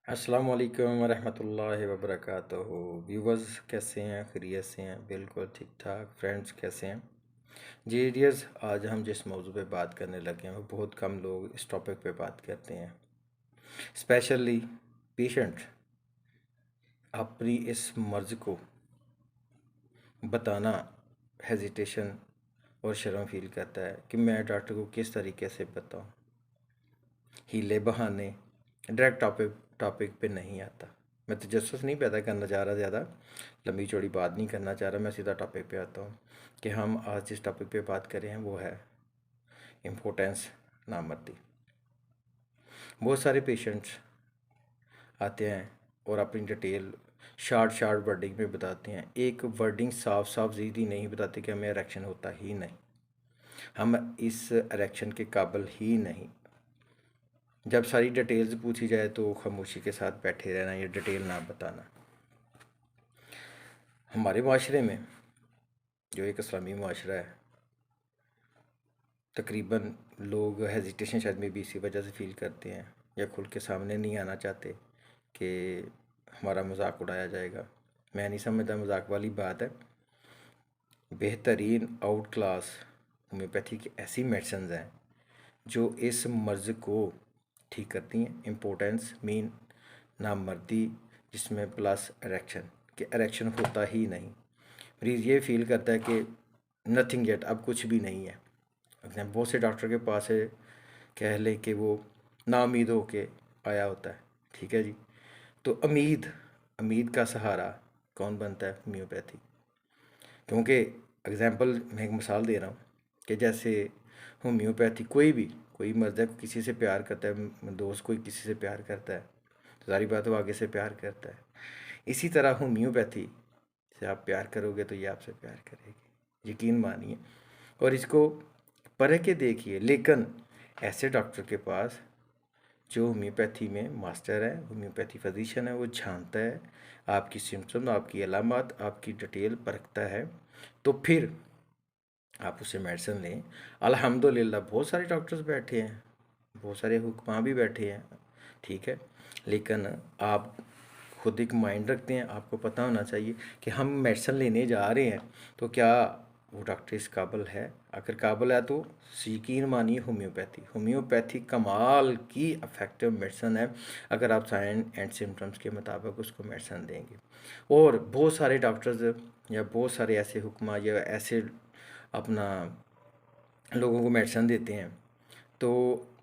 अस्सलाम वालेकुम रहमतुल्लाहि व बरकातुहू। व्यूवर्स कैसे हैं? खैरियत से हैं? बिल्कुल ठीक ठाक। फ्रेंड्स कैसे हैं जी? डियर्स, आज हम जिस मौजू पे बात करने लगे हैं वो बहुत कम लोग इस टॉपिक पे बात करते हैं। स्पेशली पेशेंट अपनी इस मर्ज़ को बताना हेजिटेशन और शर्म फील करता है कि मैं डॉक्टर को किस तरीके से बताऊं। हीले बहाने डायरेक्ट टॉपिक पे नहीं आता। मैं तजस्सुस नहीं पैदा करना चाह रहा, ज़्यादा लंबी चौड़ी बात नहीं करना चाह रहा। मैं सीधा टॉपिक पे आता हूँ कि हम आज जिस टॉपिक पे बात करें हैं वो है इम्पोर्टेंस नामर्दी। बहुत सारे पेशेंट्स आते हैं और अपनी डिटेल शार्ट वर्डिंग में बताते हैं। एक वर्डिंग साफ साफ सीधी नहीं बताते कि हमें इरेक्शन होता ही नहीं, हम इस इरेक्शन के काबिल ही नहीं। जब सारी डिटेल्स पूछी जाए तो खामोशी के साथ बैठे रहना या डिटेल ना बताना। हमारे माशरे में जो एक इस्लामी माशरा है, तकरीबन लोग हेजिटेशन शायद में भी इसी वजह से फ़ील करते हैं या खुल के सामने नहीं आना चाहते कि हमारा मजाक उड़ाया जाएगा। मैं नहीं समझता मजाक वाली बात है। बेहतरीन आउट क्लास होम्योपैथी की ऐसी मेडिसिन हैं जो इस मर्ज़ को ठीक करती हैं। इम्पोर्टेंस मीन नामर्दी, जिसमें प्लस इरेक्शन, कि इरेक्शन होता ही नहीं। मरीज़ ये फील करता है कि नथिंग येट, अब कुछ भी नहीं है। बहुत से डॉक्टर के पास है, कह ले कि वो नाउम्मीद हो के आया होता है। ठीक है जी। तो उम्मीद का सहारा कौन बनता है? होम्योपैथी। क्योंकि एग्जांपल मैं एक मिसाल दे रहा हूँ कि जैसे होम्योपैथी कोई मर्द है किसी से प्यार करता है, दोस्त कोई किसी से प्यार करता है तो सारी बात वो आगे से प्यार करता है। इसी तरह होम्योपैथी से आप प्यार करोगे तो ये आपसे प्यार करेगी, यकीन मानिए। और इसको परख के देखिए। लेकिन ऐसे डॉक्टर के पास जो होम्योपैथी में मास्टर है, होम्योपैथी फिजिशियन है, वो जानता है आपकी सिम्टम, आपकी अलामत, आपकी डिटेल परखता है, तो फिर आप उससे मेडिसिन लें। अल्हम्दुलिल्लाह बहुत सारे डॉक्टर्स बैठे हैं, बहुत सारे हुक्मा भी बैठे हैं, ठीक है। लेकिन आप खुद एक माइंड रखते हैं, आपको पता होना चाहिए कि हम मेडिसिन लेने जा रहे हैं तो क्या वो डॉक्टर इस काबिल है। अगर काबिल है तो यकीन मानिए होम्योपैथी कमाल की इफ़ेक्टिव मेडिसिन है अगर आप साइन एंड सिम्टम्स के मुताबिक उसको मेडिसिन देंगे। और बहुत सारे डॉक्टर्स या बहुत सारे ऐसे हुक्मा या ऐसे अपना लोगों को मेडिसिन देते हैं तो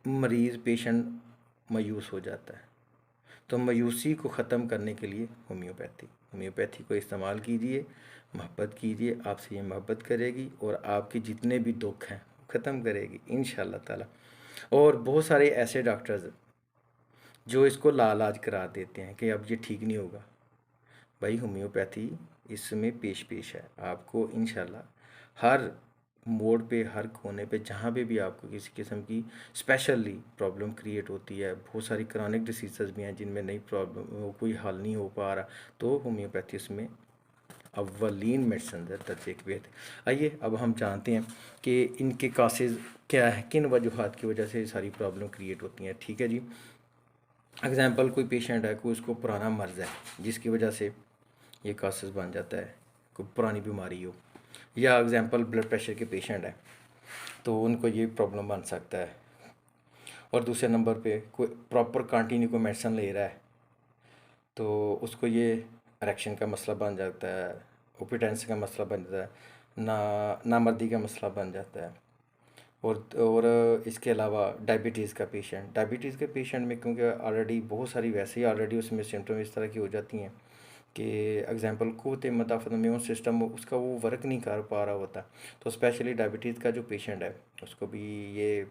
मरीज़ पेशेंट मायूस हो जाता है। तो मायूसी को ख़त्म करने के लिए होम्योपैथी को इस्तेमाल कीजिए, मोहब्बत कीजिए, आपसे ये मोहब्बत करेगी और आपके जितने भी दुख हैं ख़त्म करेगी इंशाअल्लाह ताला। और बहुत सारे ऐसे डॉक्टर्स जो इसको लालाज करा देते हैं कि अब ये ठीक नहीं होगा। भाई होम्योपैथी इसमें पेश है आपको इंशाल्लाह। हर मोड़ पे, हर कोने पे, जहाँ पे भी आपको किसी किस्म की स्पेशली प्रॉब्लम क्रिएट होती है, बहुत सारी क्रॉनिक डिसीज़ भी हैं जिनमें नई प्रॉब्लम कोई हल नहीं हो पा रहा, तो होम्योपैथी उसमें अव्वलीन मेडिसिन है, दर्जे की बेहतर। आइए अब हम जानते हैं कि इनके कासेज क्या है, किन वजूहात की वजह से ये सारी प्रॉब्लम क्रिएट होती हैं। ठीक है जी। एग्जाम्पल, कोई पेशेंट है, कोई उसको पुराना मर्ज़ है जिसकी वजह से ये कासेस बन जाता है, कोई पुरानी बीमारी हो, या एग्जांपल ब्लड प्रेशर के पेशेंट हैं तो उनको ये प्रॉब्लम बन सकता है। और दूसरे नंबर पे कोई प्रॉपर कंटिन्यू को मेडिसिन ले रहा है तो उसको ये इरेक्शन का मसला बन जाता है, ओपिटेंसी का मसला बन जाता है, नामर्दी का मसला बन जाता है। और इसके अलावा डायबिटीज़ के पेशेंट में, क्योंकि ऑलरेडी बहुत सारी वैसे ही ऑलरेडी उसमें सिम्टम इस तरह की हो जाती हैं कि एग्जांपल क़ुव्वत मुदाफ़अत इम्यून सिस्टम उसका वो वर्क नहीं कर पा रहा होता, तो स्पेशली डायबिटीज़ का जो पेशेंट है उसको भी ये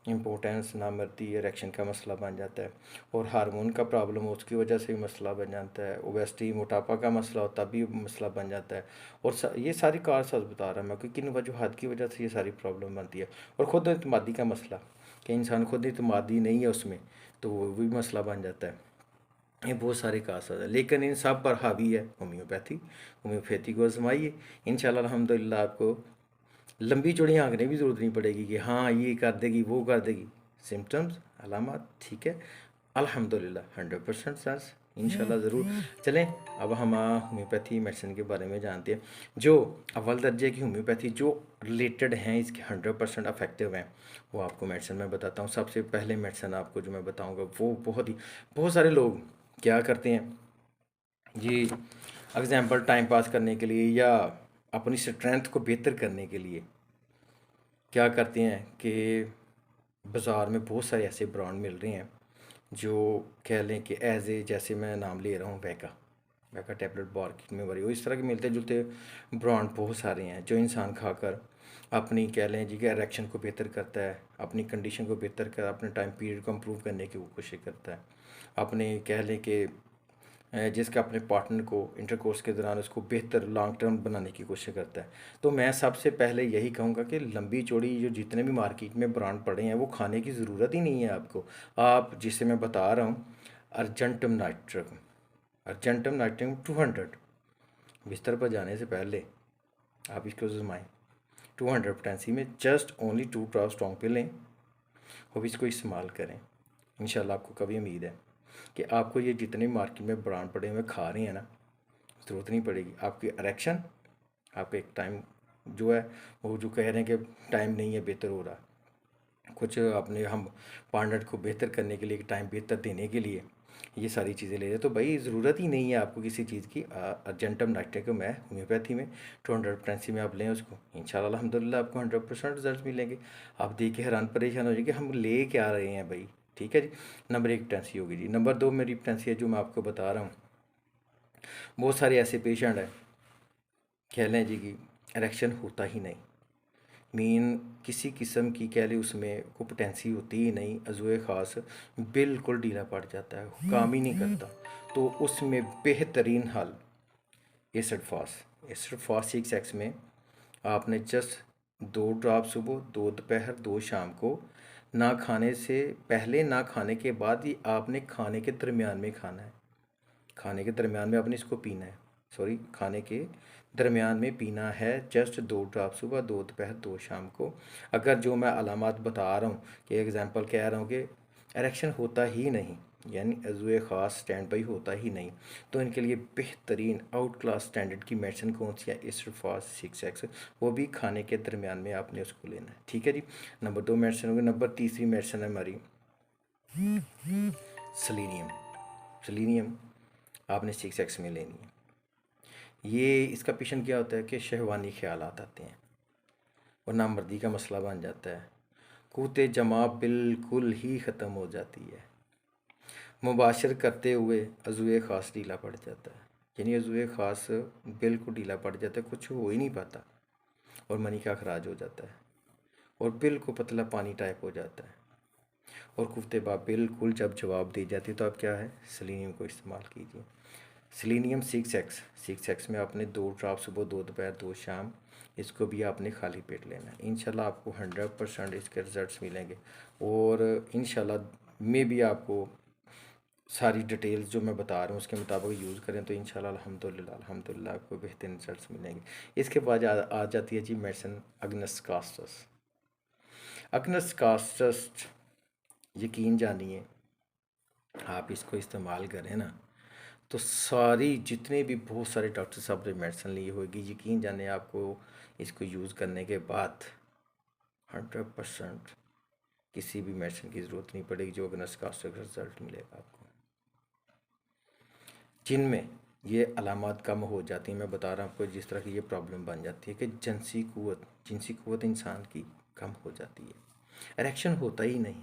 इम्पोर्टेंस, नामर्दी, इरेक्शन का मसला बन जाता है। और हार्मोन का प्रॉब्लम हो उसकी वजह से भी मसला बन जाता है। ओबेसिटी, मोटापा का मसला हो तब भी मसला बन जाता है। और ये सारी कारसाज बता रहा मैं कि किन वजूहात की वजह से ये सारी प्रॉब्लम बनती है। और ख़ुद एतमादी का मसला कि इंसान खुद एतमादी नहीं है उसमें, तो वो भी मसला बन जाता है। ये बहुत सारे कासाज है, लेकिन इन सब पर हावी है होम्योपैथी को आजमाइए इंशाल्लाह अल्हम्दुलिल्लाह। आपको लंबी चौड़ी आंकने भी ज़रूरत नहीं पड़ेगी कि हाँ ये कर देगी वो कर देगी। सिम्टम्स, अलामत, ठीक है, अल्हम्दुलिल्लाह 100% सर, इंशाल्लाह ज़रूर। चलें अब हम होम्योपैथी मेडिसिन के बारे में जानते हैं। जो अव्वल दर्जे की होम्योपैथी जो रिलेटेड हैं, इसके 100% इफेक्टिव हैं, वो आपको मेडिसिन में बताता हूँ। सबसे पहले मेडिसिन आपको जो मैं बताऊँगा वो बहुत सारे लोग क्या करते हैं जी, एग्जाम्पल टाइम पास करने के लिए या अपनी स्ट्रेंथ को बेहतर करने के लिए क्या करते हैं कि बाज़ार में बहुत सारे ऐसे ब्रांड मिल रहे हैं जो कह लें कि एज ए, जैसे मैं नाम ले रहा हूँ वैका, वैका टैबलेट मार्केट में भरी हो, इस तरह के मिलते जुलते ब्रांड बहुत सारे हैं जो इंसान खाकर अपनी कह लें जी कि इरेक्शन को बेहतर करता है, अपनी कंडीशन को बेहतर कर, अपने टाइम पीरियड को इम्प्रूव करने की वो कोशिश करता है, अपने कह लें कि जिसका अपने पार्टनर को इंटरकोर्स के दौरान उसको बेहतर लॉन्ग टर्म बनाने की कोशिश करता है। तो मैं सबसे पहले यही कहूँगा कि लंबी चौड़ी जो जितने भी मार्केट में ब्रांड पड़े हैं वो खाने की ज़रूरत ही नहीं है आपको। आप जिसे मैं बता रहा हूँ अर्जेंटम नाइट्रम, अर्जेंटम नाइट्रम 200, बिस्तर पर जाने से पहले आप इसको आजमाएं। 200 पोटेंसी में जस्ट ओनली 2 ड्रॉप स्ट्रॉन्ग पे लें और इसको इस्तेमाल करें। इंशाल्लाह आपको कभी उम्मीद है कि आपको ये जितने मार्केट में ब्रांड पड़े हुए खा रहे हैं ना, ज़रूरत नहीं पड़ेगी। आपकी इरेक्शन, आपका एक टाइम जो है वो जो कह रहे हैं कि टाइम नहीं है बेहतर हो रहा, कुछ अपने हम पार्टनर को बेहतर करने के लिए, टाइम बेहतर देने के लिए ये सारी चीज़ें ले रहे हैं, तो भाई ज़रूरत ही नहीं है आपको किसी चीज़ की। अर्जेंटम नाइट्रिक में होम्योपैथी में 200 में आप लें उसको, इंशाल्लाह अल्हम्दुलिल्लाह आपको 100% रिजल्ट मिलेंगे। आप देख के हैरान परेशान हो जाएंगे हम ले क्या रहे हैं भाई। ठीक है जी, नंबर 1 पोटेंसी होगी जी। नंबर 2 मेरी पोटेंसी है जो मैं आपको बता रहा हूँ, बहुत सारे ऐसे पेशेंट हैं कह लें जी कि इरेक्शन होता ही नहीं, मीन किसी किस्म की कह लें उसमें को पोटेंसी होती ही नहीं, अज़ुए ख़ास बिल्कुल ढीला पड़ जाता है, काम ही नहीं करता। तो उसमें बेहतरीन हल acid fast, acid fast 6x में आपने जस्ट 2 ड्रॉप सुबह, 2 दोपहर, 2 शाम को, ना खाने से पहले ना खाने के बाद, ही आपने खाने के दरमियान में खाना है। खाने के दरमियान में आपने इसको पीना है, सॉरी खाने के दरमियान में पीना है। जस्ट 2 ड्रॉप सुबह, 2 दोपहर, 2 शाम को। अगर जो मैं अलामात बता रहा हूँ कि एग्जांपल कह रहा हूँ कि इरेक्शन होता ही नहीं, यानी अज़ुए ख़ास स्टैंड बाई होता ही नहीं, तो इनके लिए बेहतरीन आउट क्लास स्टैंडर्ड की मेडिसिन कौन सी है, एस्ट्रोफास 6x, वो भी खाने के दरमियान में आपने उसको लेना है। ठीक है जी, नंबर 2 मेडिसिन होगी। नंबर तीसरी मेडिसिन है हमारी सेलेनियम। सेलेनियम आपने 6x में लेनी है। ये इसका पेशेंट क्या होता है कि शहवानी ख्यालात आते हैं और नामर्दी का मसला बन जाता है, क़ुव्वत जमा बिल्कुल ही ख़त्म हो जाती है, मुबाशर करते हुए अज़ुए ख़ास ढीला पड़ जाता है, यानी अज़ुए ख़ास बिल्कुल ढीला पड़ जाता है, कुछ हो ही नहीं पाता और मनी का अखराज हो जाता है और बिल्कुल पतला पानी टाइप हो जाता है और क़ुव्वत बाप बिल्कुल जब जवाब दी जाती है, तो आप क्या है सेलेनियम को इस्तेमाल कीजिए। सेलेनियम 6x में आपने 2 ड्रॉप सुबह, 2 दोपहर, 2 शाम, इसको भी आपने खाली पेट लेना है। इंशाल्लाह आपको 100% इसके रिज़ल्ट्स मिलेंगे और इंशाल्लाह में भी आपको सारी डिटेल्स जो मैं बता रहा हूँ उसके मुताबिक यूज़ करें तो इंशाल्लाह अल्हम्दुलिल्लाह अल्हम्दुलिल्लाह आपको बेहतरीन रिजल्ट्स मिलेंगे। इसके बाद आ जाती है जी मेडिसिन अग्नस कास्टस। अग्नस कास्टस यकीन जानिए आप इसको इस्तेमाल करें ना, तो सारी जितने भी बहुत सारे डॉक्टर साहब ने मेडिसिन ली होगी, यकीन जाने आपको इसको यूज़ करने के बाद 100% किसी भी मेडिसिन की ज़रूरत नहीं पड़ेगी, जो अग्नस कास्टस का रिजल्ट मिलेगा आपको। जिनमें ये अलामात कम हो जाती हैं, मैं बता रहा हूँ आपको जिस तरह की ये प्रॉब्लम बन जाती है कि जिनसी क़ुव्वत इंसान की कम हो जाती है, इरेक्शन होता ही नहीं,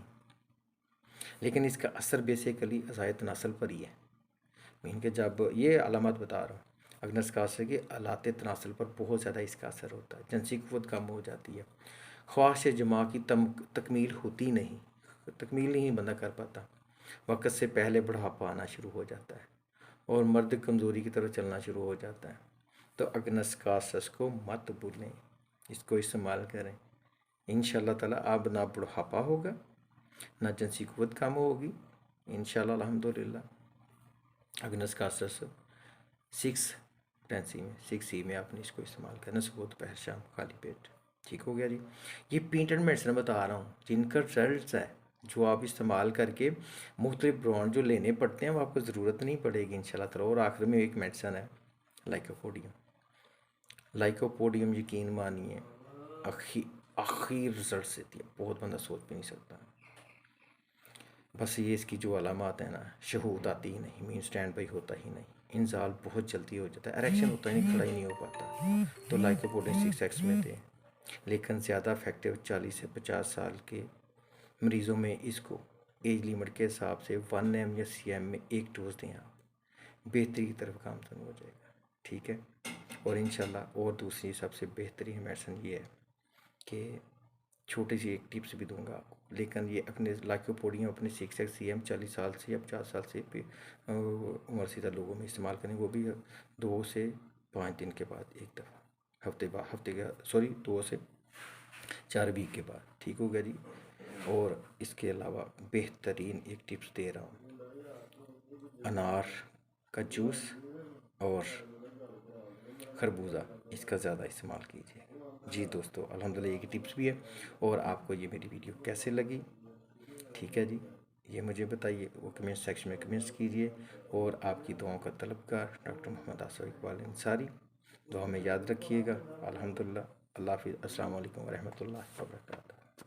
लेकिन इसका असर बेसिकली अज़ाए तनासल पर ही है। मीन के जब ये अलामत बता रहा हूँ अग्नस कास्टस की आलात तनासल पर बहुत ज़्यादा इसका असर होता है, जिनसी क़ुव्वत कम हो जाती है, ख्वाहिश जमा की तकमील होती नहीं, तकमील नहीं बंदा कर पाता, वक्त से पहले बुढ़ापा आना शुरू हो जाता है और मर्द कमज़ोरी की तरफ चलना शुरू हो जाता है। तो अग्नस कास्टस को मत भूलें, इसको इस्तेमाल करें। इंशाल्लाह ताला आप ना बुढ़ापा होगा ना जिनसी क़ुव्वत कम होगी, इंशाल्लाह अल्हम्दुलिल्लाह। अग्नस कास्टस 6 में आपने इसको इस्तेमाल करना, सुबह दोपहर शाम खाली पेट। ठीक हो गया जी। ये पेटेंट मेडिसिन बता रहा हूँ जिनका रिजल्ट है जो आप इस्तेमाल करके मुख्तलिफ ब्रांड जो लेने पड़ते हैं वो आपको ज़रूरत नहीं पड़ेगी इंशाल्लाह ताला। और आखिर में एक मेडिसन है लाइकोपोडियम। लाइकोपोडियम यकीन मानिए आखिर रिजल्ट देती है, बहुत बंदा सोच भी नहीं सकता। बस ये इसकी जो अलामात है ना, शहूद आती ही नहीं, मीन स्टैंड बाई होता ही नहीं, इंजाल बहुत जल्दी हो जाता है, एरेक्शन होता ही नहीं, खड़ा ही नहीं हो पाता। तो लाइकोपोडियम 6X में थे, लेकिन ज़्यादा इफेक्टिव 40 से 50 साल के मरीज़ों में इसको एज लिमिट के हिसाब से 1 ml या CM में एक डोज दें आप, बेहतरी की तरफ गामजन हो जाएगा। ठीक है। और इंशाल्लाह और दूसरी सबसे बेहतरीन मेडिसिन ये है कि छोटी सी एक टिप्स भी दूंगा आपको, लेकिन ये अपने लाइकोपोडियम अपने 6X CM 40 साल से या 50 साल से उम्र सीधा लोगों में इस्तेमाल करें, वो भी 2 से 5 दिन के बाद एक दफ़ा, हफ्ते का 2 से 4 वीक के बाद। ठीक हो गया जी। और इसके अलावा बेहतरीन एक टिप्स दे रहा हूँ, अनार का जूस और खरबूजा, इसका ज़्यादा इस्तेमाल कीजिए। जी दोस्तों, अल्हम्दुलिल्लाह ये टिप्स भी है। और आपको ये मेरी वीडियो कैसे लगी, ठीक है जी, ये मुझे बताइए, वो कमेंट सेक्शन में कमेंट्स कीजिए। और आपकी दुआओं का तलबगार डॉक्टर मोहम्मद आसिफ इकबाल अंसारी, दुआ में याद रखिएगा। अल्हम्दुलिल्लाह, अल्लाह हाफिज़, अस्सलाम वालेकुम व रहमतुल्लाहि व बरकातहू।